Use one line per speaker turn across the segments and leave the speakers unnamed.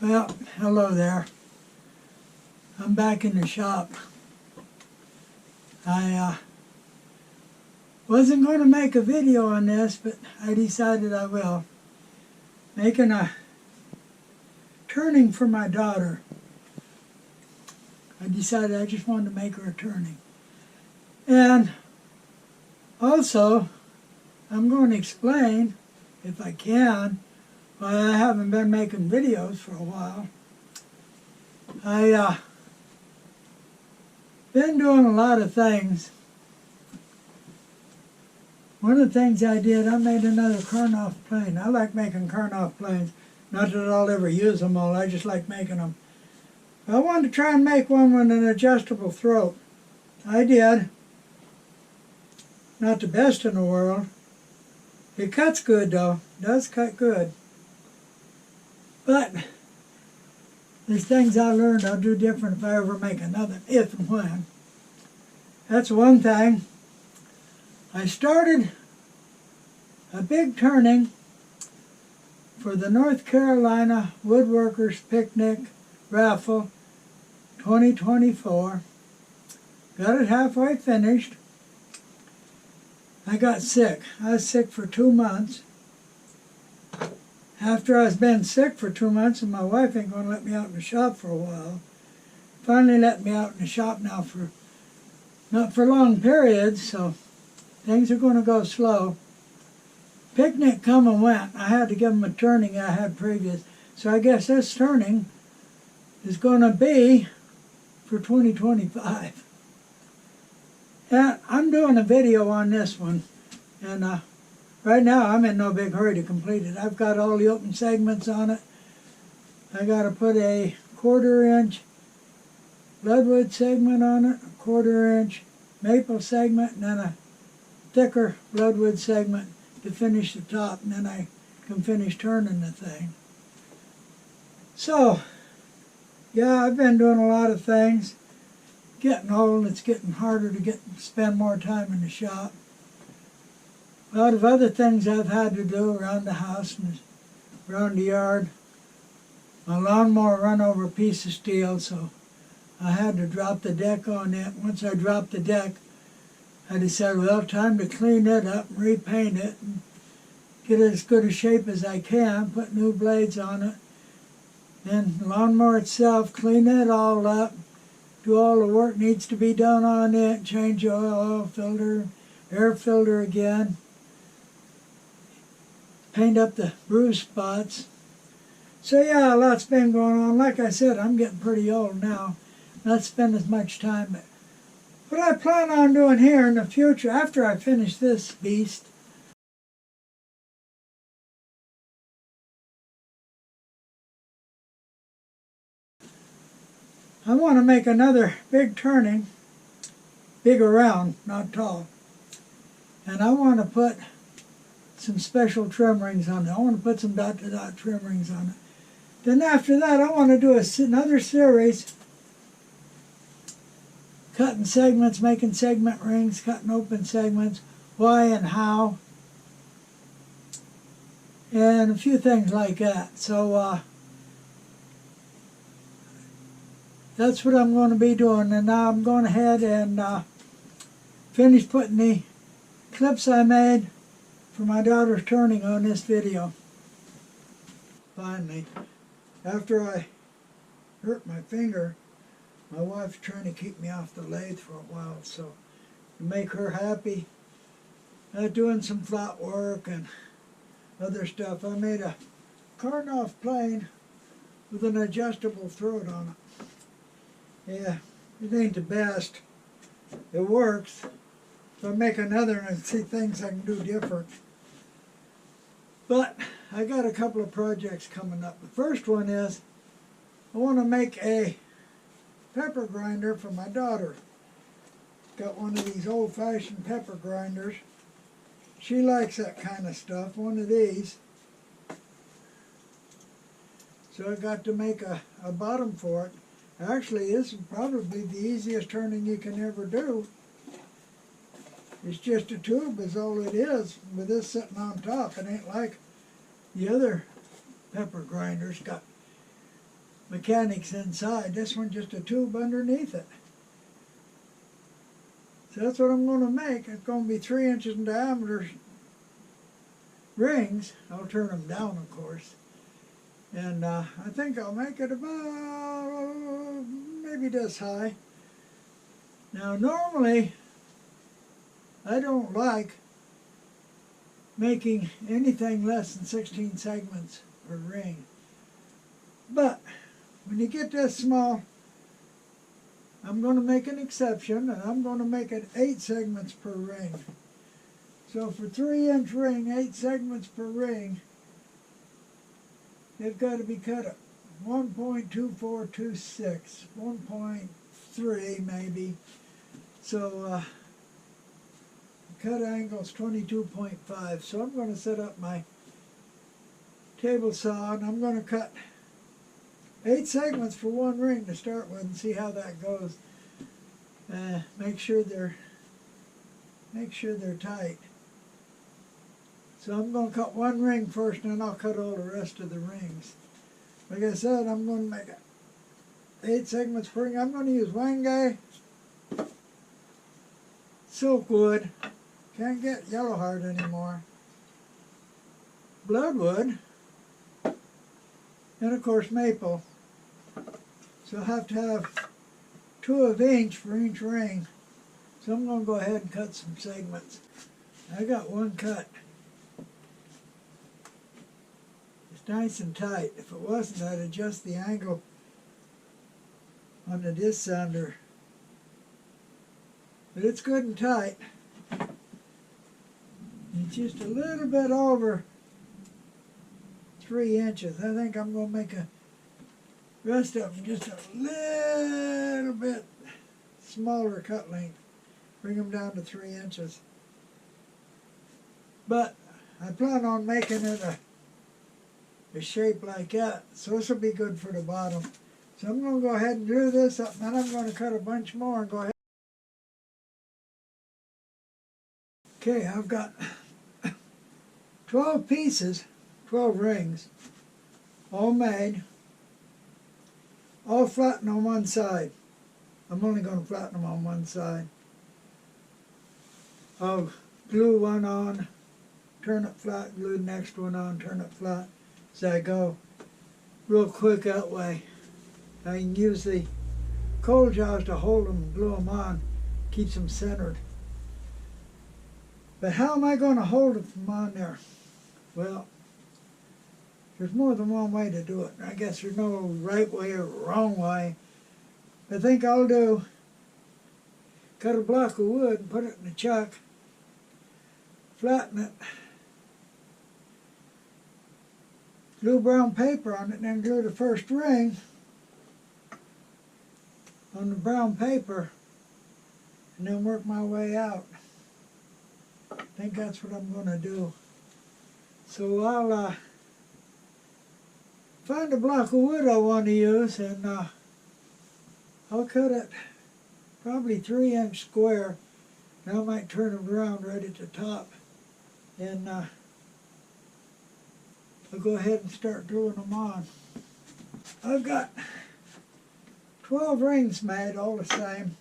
Well, hello there. I'm back in the shop. I wasn't going to make a video on this, but I decided I will. Making a turning for my daughter. I decided I just wanted to make her a turning. And also, I'm going to explain, if I can, why I haven't been making videos for a while. I been doing a lot of things. One of the things I did, I made another Karnoff plane. I like making Karnoff planes. Not that I'll ever use them all, I just like making them. I wanted to try and make one with an adjustable throat. I did. Not the best in the world. It cuts good though. It does cut good. But there's things I learned I'll do different if I ever make another, if and when. That's one thing. I started a big turning for the North Carolina Woodworkers Picnic Raffle 2024. Got it halfway finished. I got sick. I was sick for 2 months. After I was been sick for 2 months and my wife ain't going to let me out in the shop for a while, finally let me out in the shop now for, not for long periods, so things are going to go slow. Picnic come and went. I had to give them a turning I had previous. So I guess this turning is going to be for 2025. And I'm doing a video on this one. And right now I'm in no big hurry to complete it. I've got all the open segments on it. I got to put a 1/4 inch leadwood segment on it, a 1/4 inch maple segment, and then a thicker leadwood segment to finish the top, and then I can finish turning the thing. So, yeah, I've been doing a lot of things. Getting old, it's getting harder to spend more time in the shop. A lot of other things I've had to do around the house and around the yard. My lawnmower run over a piece of steel, so I had to drop the deck on it. Once I dropped the deck, I decided, well, time to clean it up and repaint it and get it as good a shape as I can, put new blades on it. Then the lawnmower itself, clean it all up, do all the work needs to be done on it, change the oil filter, air filter again, paint up the bruise spots. So yeah, a lot's been going on. Like I said, I'm getting pretty old now, not spend as much time. What I plan on doing here in the future, after I finish this beast, I want to make another big turning, big around, not tall. And I want to put some special trim rings on it. I want to put some dot-to-dot trim rings on it. Then after that, I want to do another series, cutting segments, making segment rings, cutting open segments, why and how, and a few things like that. So that's what I'm going to be doing. And now I'm going ahead and finish putting the clips I made for my daughter's turning on this video. Finally, after I hurt my finger, my wife's trying to keep me off the lathe for a while, so to make her happy, doing some flat work and other stuff. I made a Karnoff plane with an adjustable throat on it. Yeah, it ain't the best. It works. If I make another and I see things I can do different. But I got a couple of projects coming up. The first one is I want to make a pepper grinder for my daughter. Got one of these old-fashioned pepper grinders. She likes that kind of stuff, one of these. So I got to make a bottom for it. Actually, this is probably the easiest turning you can ever do. It's just a tube is all it is, with this sitting on top. It ain't like the other pepper grinders. Got mechanics inside. This one's just a tube underneath it. So that's what I'm going to make. It's going to be 3 inches in diameter rings. I'll turn them down, of course. And I think I'll make it about maybe this high. Now normally I don't like making anything less than 16 segments per ring. But when you get this small, I'm going to make an exception, and I'm going to make it 8 segments per ring. So for 3-inch ring, 8 segments per ring, they've got to be cut at 1.2426, 1.3 maybe. So cut angle's 22.5. So I'm going to set up my table saw, and I'm going to cut 8 segments for one ring to start with and see how that goes. Make sure they're tight. So I'm going to cut one ring first, and then I'll cut all the rest of the rings. Like I said, I'm going to make 8 segments per ring. I'm going to use Wangay silkwood. Can't get yellow heart anymore. Bloodwood, and of course maple. So I'll have to have 2 of each for each ring. So I'm going to go ahead and cut some segments. I got one cut. It's nice and tight. If it wasn't, I'd adjust the angle on the disc sander. But it's good and tight. It's just a little bit over 3 inches. I think I'm going to make a rest of them just a little bit smaller cut length. Bring them down to 3 inches. But I plan on making it a shape like that. So this will be good for the bottom. So I'm going to go ahead and glue this up, and then I'm going to cut a bunch more and go ahead. Okay, I've got 12 pieces, 12 rings, all made, all flattened on one side. I'm only going to flatten them on one side. I'll glue one on, turn it flat, glue the next one on, turn it flat as I go. Real quick that way. I can use the cold jaws to hold them and glue them on, keeps them centered. But how am I going to hold them on there? Well, there's more than one way to do it. I guess there's no right way or wrong way. I think I'll do, cut a block of wood and put it in a chuck, flatten it, glue brown paper on it, and then glue the first ring on the brown paper, and then work my way out. I think that's what I'm going to do. So I'll find a block of wood I want to use, and I'll cut it probably 3-inch square. Now I might turn it around right at the top, and I'll go ahead and start gluing them on. I've got 12 rings made, all the same.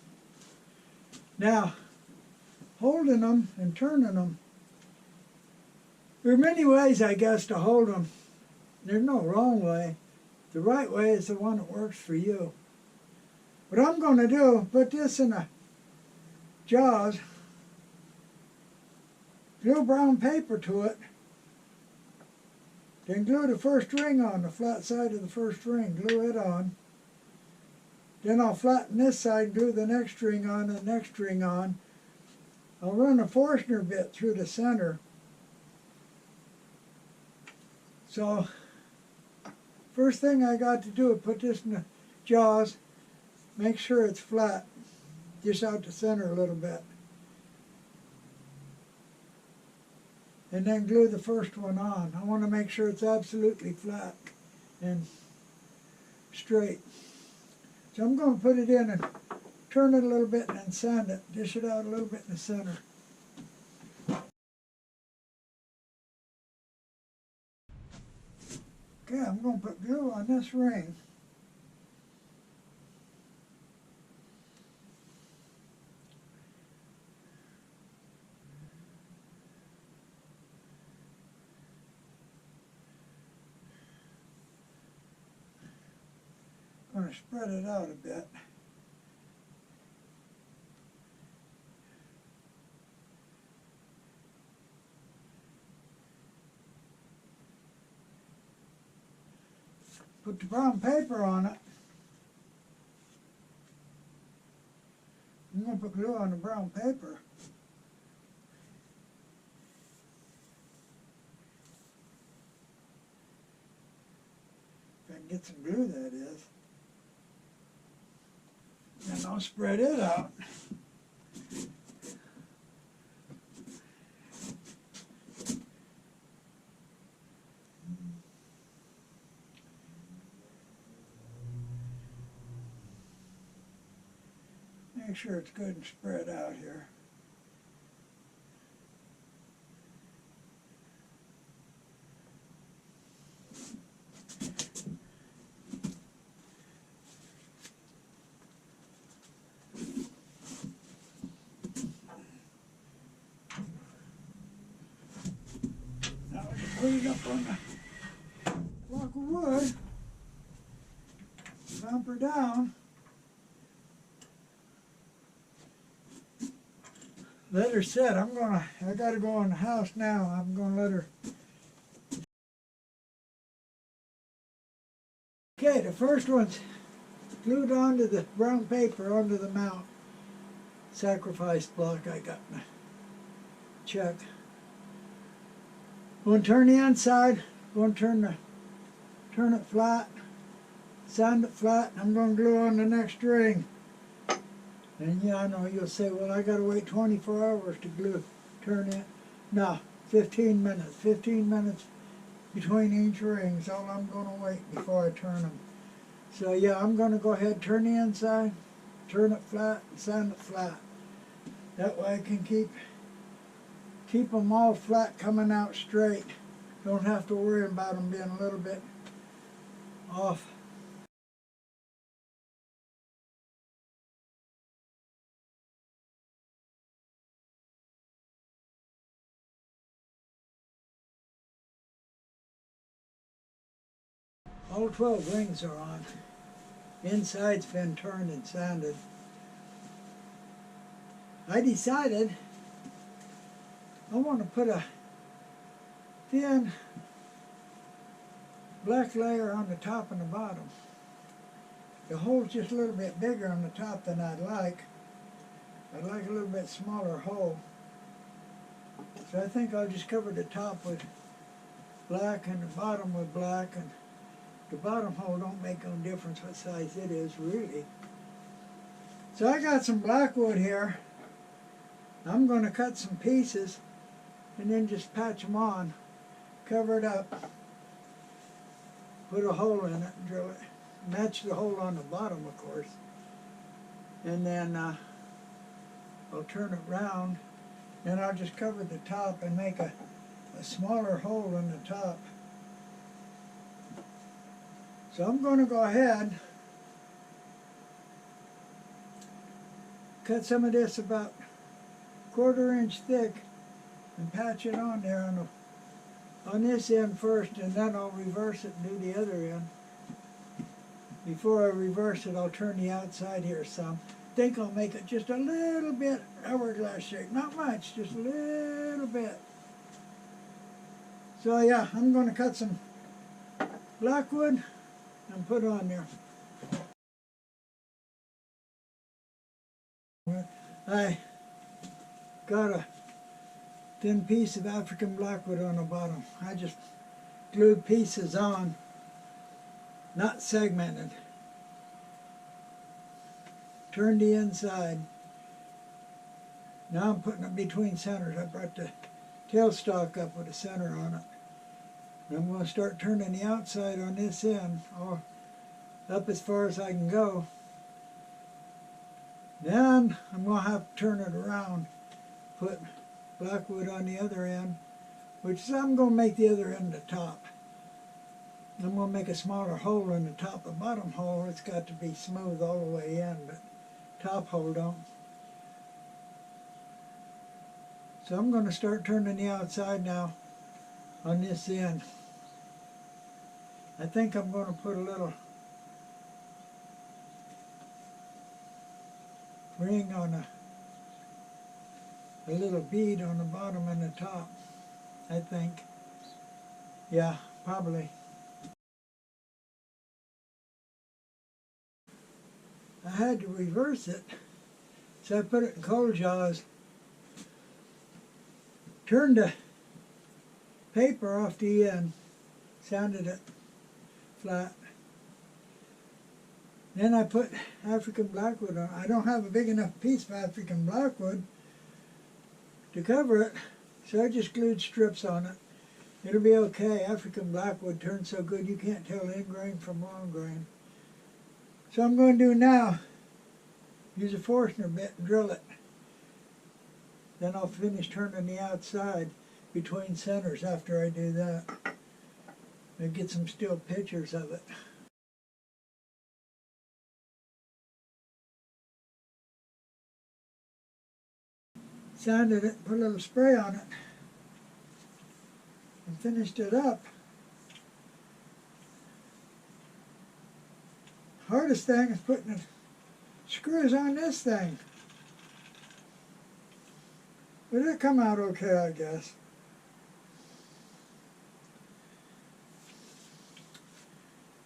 Now, holding them and turning them, there are many ways, I guess, to hold them. There's no wrong way. The right way is the one that works for you. What I'm going to do, put this in a jaws, glue brown paper to it, then glue the first ring on, the flat side of the first ring, glue it on. Then I'll flatten this side, glue the next ring on, and the next ring on. I'll run a Forstner bit through the center. So, first thing I got to do is put this in the jaws, make sure it's flat, just out the center a little bit. And then glue the first one on. I want to make sure it's absolutely flat and straight. So I'm going to put it in and turn it a little bit and then sand it, dish it out a little bit in the center. Okay, I'm going to put glue on this ring. going to spread it out a bit. Put the brown paper on it. I'm going to put glue on the brown paper. If I can get some glue, that is. And I'll spread it out. Make sure it's good and spread out here. Now we just put it up on the block of wood, dump her down. Let her sit. I gotta go in the house now. I'm gonna let her. Okay, the first one's glued onto the brown paper onto the mount. Sacrifice block I got in the check. Going to turn the inside. Going to turn it flat. Sand it flat. I'm going to glue on the next ring. And yeah, I know you'll say, well, I got to wait 24 hours to turn it. No, 15 minutes. 15 minutes between each ring is all I'm going to wait before I turn them. So yeah, I'm going to go ahead, turn the inside, turn it flat, and sand it flat. That way I can keep them all flat coming out straight. Don't have to worry about them being a little bit off. All 12 rings are on. Inside's been turned and sanded. I decided I want to put a thin black layer on the top and the bottom. The hole's just a little bit bigger on the top than I'd like. I'd like a little bit smaller hole. So I think I'll just cover the top with black and the bottom with black, and the bottom hole don't make no difference what size it is, really. So I got some blackwood here. I'm going to cut some pieces and then just patch them on, cover it up, put a hole in it and drill it. Match the hole on the bottom, of course. And then I'll turn it round. Then I'll just cover the top and make a smaller hole in the top. So I'm going to go ahead, cut some of this about 1/4 inch thick and patch it on there on this end first, and then I'll reverse it and do the other end. Before I reverse it, I'll turn the outside here some. I think I'll make it just a little bit hourglass shape. Not much, just a little bit. So yeah, I'm going to cut some blackwood and put on there. I got a thin piece of African blackwood on the bottom. I just glued pieces on, not segmented. Turned the inside. Now I'm putting it between centers. I brought the tailstock up with a center on it. And I'm going to start turning the outside on this end, or up as far as I can go. Then I'm going to have to turn it around, put blackwood on the other end, which is I'm going to make the other end the top. I'm going to make a smaller hole in the top. The bottom hole, it's got to be smooth all the way in, but top hole don't. So I'm going to start turning the outside now on this end. I think I'm going to put a little ring on a little bead on the bottom and the top, I think. Yeah, probably. I had to reverse it, so I put it in cold jaws, turned the paper off the end, sanded it flat. Then I put African blackwood on. I don't have a big enough piece of African blackwood to cover it, so I just glued strips on it. It'll be okay. African blackwood turns so good you can't tell end grain from long grain. So I'm going to do now, use a Forstner bit and drill it. Then I'll finish turning the outside between centers after I do that. And get some still pictures of it. Sanded it, put a little spray on it, and finished it up. Hardest thing is putting the screws on this thing. But it'll come out okay, I guess.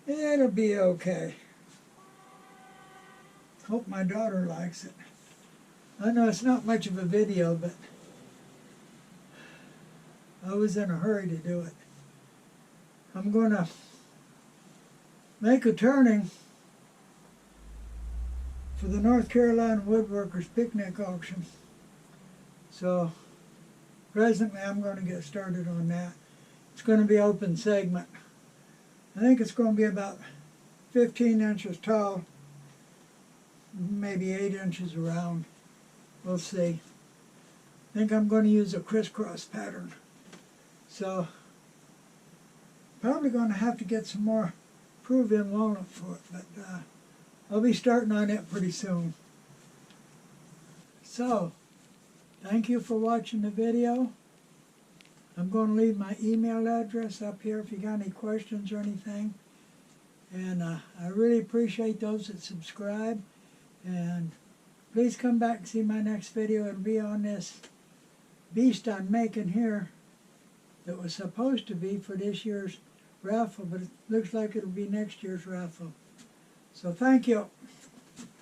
It'll be okay. Hope my daughter likes it. I know it's not much of a video, but I was in a hurry to do it. I'm going to make a turning for the North Carolina Woodworkers Picnic Auction. So presently I'm going to get started on that. It's going to be open segment. I think it's going to be about 15 inches tall, maybe 8 inches around. We'll see. I think I'm going to use a crisscross pattern. So probably going to have to get some more prove-in walnut for it, but I'll be starting on it pretty soon. So, thank you for watching the video. I'm going to leave my email address up here if you got any questions or anything. And I really appreciate those that subscribe. And please come back and see my next video. It'll be on this beast I'm making here that was supposed to be for this year's raffle, but it looks like it'll be next year's raffle. So thank you.